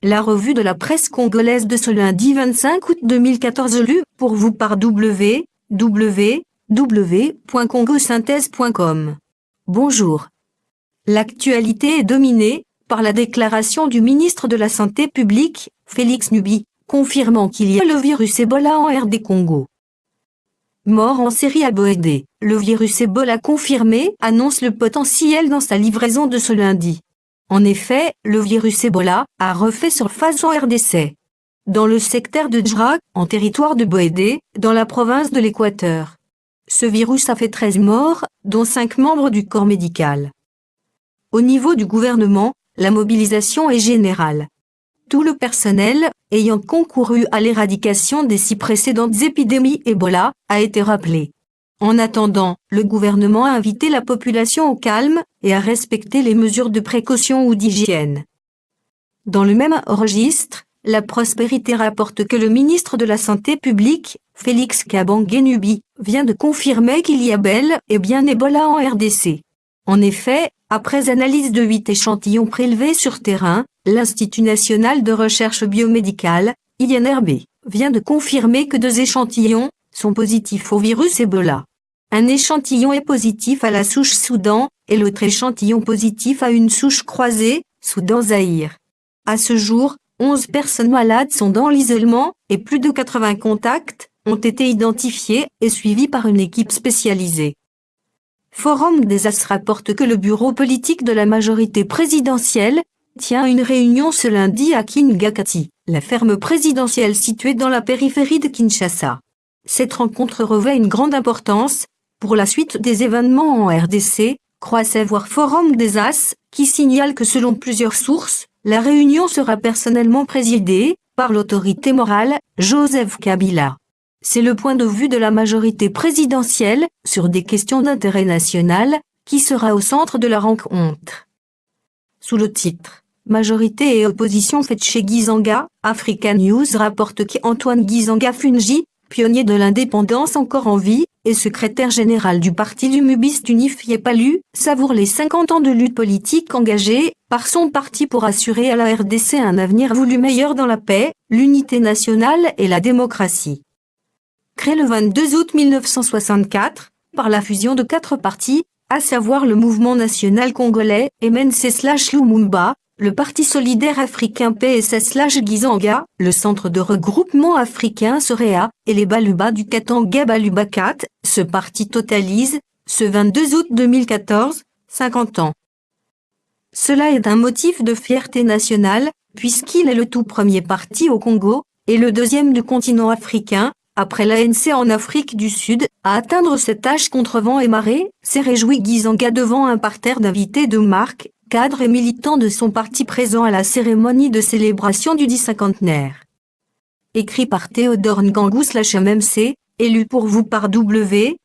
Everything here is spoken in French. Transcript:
La revue de la presse congolaise de ce lundi 25 août 2014 lue pour vous par www.congosynthèse.com. Bonjour. L'actualité est dominée par la déclaration du ministre de la Santé publique, Félix Nubi, confirmant qu'il y a le virus Ebola en RD Congo. Mort en série à Boédé, le virus Ebola confirmé annonce le potentiel dans sa livraison de ce lundi. En effet, le virus Ebola a refait surface en RDC. Dans le secteur de Djra, en territoire de Boédé, dans la province de l'Équateur. Ce virus a fait 13 morts, dont 5 membres du corps médical. Au niveau du gouvernement, la mobilisation est générale. Tout le personnel, ayant concouru à l'éradication des 6 précédentes épidémies Ebola, a été rappelé. En attendant, le gouvernement a invité la population au calme et à respecter les mesures de précaution ou d'hygiène. Dans le même registre, la Prospérité rapporte que le ministre de la Santé publique, Félix Kabange-Nubi, vient de confirmer qu'il y a bel et bien Ebola en RDC. En effet, après analyse de 8 échantillons prélevés sur terrain, l'Institut national de recherche biomédicale, INRB, vient de confirmer que 2 échantillons sont positifs au virus Ebola. Un échantillon est positif à la souche Soudan, et l'autre échantillon positif à une souche croisée, Soudan-Zaïre. À ce jour, 11 personnes malades sont dans l'isolement, et plus de 80 contacts ont été identifiés et suivis par une équipe spécialisée. Forum des As rapporte que le bureau politique de la majorité présidentielle tient une réunion ce lundi à Kingakati, la ferme présidentielle située dans la périphérie de Kinshasa. Cette rencontre revêt une grande importance pour la suite des événements en RDC, croit savoir Forum des As, qui signale que selon plusieurs sources, la réunion sera personnellement présidée par l'autorité morale, Joseph Kabila. C'est le point de vue de la majorité présidentielle sur des questions d'intérêt national qui sera au centre de la rencontre. Sous le titre « Majorité et opposition faite chez Gizanga », Africa News rapporte qu'Antoine Gizanga Fungi, pionnier de l'indépendance encore en vie, et secrétaire général du parti Lumubiste Unifié Palu, savoure les 50 ans de lutte politique engagée par son parti pour assurer à la RDC un avenir voulu meilleur dans la paix, l'unité nationale et la démocratie. Créé le 22 août 1964, par la fusion de 4 partis, à savoir le Mouvement national congolais, MNC/Lumumba, le Parti solidaire africain PSS/Gizanga, le Centre de regroupement africain SOREA, et les Baluba du Katanga Baluba 4, ce parti totalise, ce 22 août 2014, 50 ans. Cela est un motif de fierté nationale, puisqu'il est le tout premier parti au Congo, et le deuxième du continent africain, après l'ANC en Afrique du Sud, à atteindre cet âge contre vent et marée, s'est réjoui Gizanga devant un parterre d'invités de marque, cadres et militants de son parti présents à la cérémonie de célébration du 10 cinquantenaire. Écrit par Théodore Ngangou/MMC, élu pour vous par www.congo